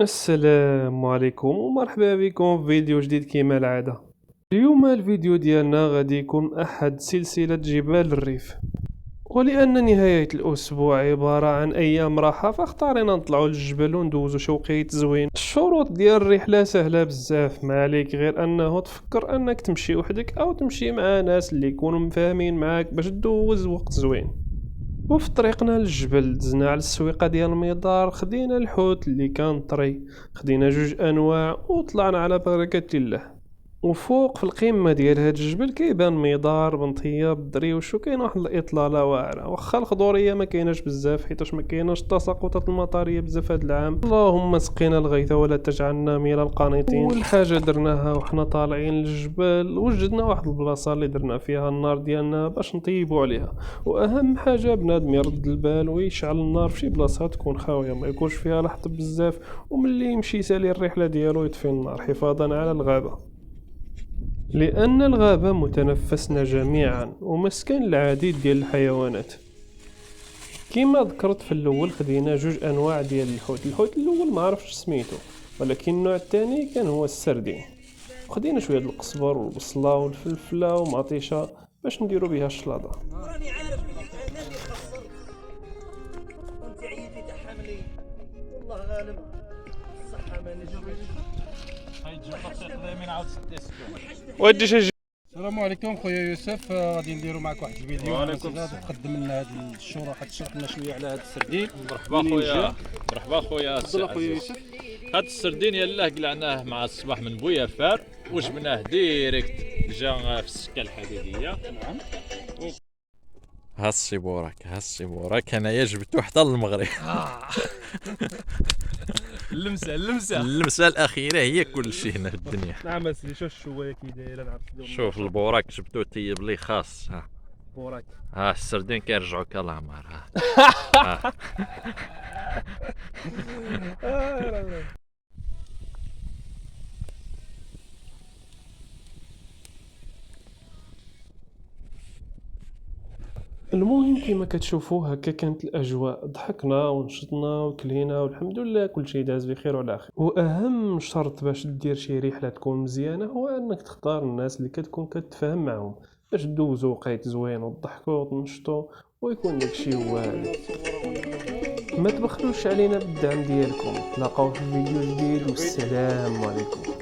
السلام عليكم ومرحبا بكم في فيديو جديد كما العادة. اليوم الفيديو ديالنا غادي يكون أحد سلسلة جبال الريف، ولأن نهاية الأسبوع عبارة عن أيام راحة فاختارينا نطلعو للجبل وندوزو شوقيت زوين. الشروط ديال الرحلة سهلة بزاف، ما عليك غير أنه تفكر أنك تمشي وحدك أو تمشي مع ناس اللي يكونوا مفاهمين معاك باش دوز وقت زوين. وفي طريقنا للجبل دزنا على السويقة ديال الميدار، خدينا الحوت اللي كان طري، خدينا جوج انواع وطلعنا على بركة الله. وفوق في القمة ديال هاد الجبل كيبان ميدار بنطية بالدريوش، وكاين واحد الاطلالة واعرة واخا الخضورية ما كايناش بزاف حيتاش ما كايناش التساقطات المطرية بزاف هاد العام. اللهم سقينا الغيث ولا تجعلنا من القانطين. والحاجة درناها وحنا طالعين للجبل، وجدنا واحد البلاصة اللي درنا فيها النار ديالنا باش نطيبو عليها. واهم حاجة بنادم يرد البال ويشعل النار في شي بلاصة تكون خاوية ما يكونش فيها الحطب بزاف، وملي يمشي يسالي الرحلة ديالو يطفي النار حفاظا على الغابة، لأن الغابة متنفسنا جميعا ومسكن العديد ديال الحيوانات. كما ذكرت في الأول خدينا جوج أنواع ديال الحوت الأول ما عرفتش سميتو، ولكن النوع الثاني كان هو السردين. خدينا شوية القزبر والبصلة والفلفلة ومطيشة باش نديرو بها الشلاضة. راني عارف بلي انني خسرت وانت عييتي تحملي، والله غالب الصحة مانيش ودي شي السلام عليكم خويا يوسف، غادي نديرو معك واحد الفيديو. وعليكم غادي نقدم لنا هذه الشوره، تشرح لنا شويه على هذا السردين. مرحبا خويا، مرحبا خويا. تفضل خويا يوسف. هاد السردين يلاه قلعناه مع الصباح من بويا فار وجبناه ديريكت جا في السكه الحديديه. نعم. ها السيبوراك انايا جبتو حتى للمغرب. اللمسه الاخيره هي كل شيء هنا في الدنيا. نعم سيدي، شوف الشوايه كي دايره. نعرف شوف البوراك جبتو طيب لي خاص. بوراك. ها السردين كيرجعوك العمر. المهم كما كتشوفوا هكا كانت الاجواء، ضحكنا ونشطنا وكلينا والحمد لله كل شيء داز بخير وعلى خير. واهم شرط باش دير شي رحله تكون مزيانه هو انك تختار الناس اللي كتكون كتفاهم معهم باش دوزو وقيت زوين وتضحكوا وتنشطوا ويكون داكشي واعر. ما تبخلوش علينا بالدعم ديالكم. تلاقاو في فيديو جديد والسلام عليكم.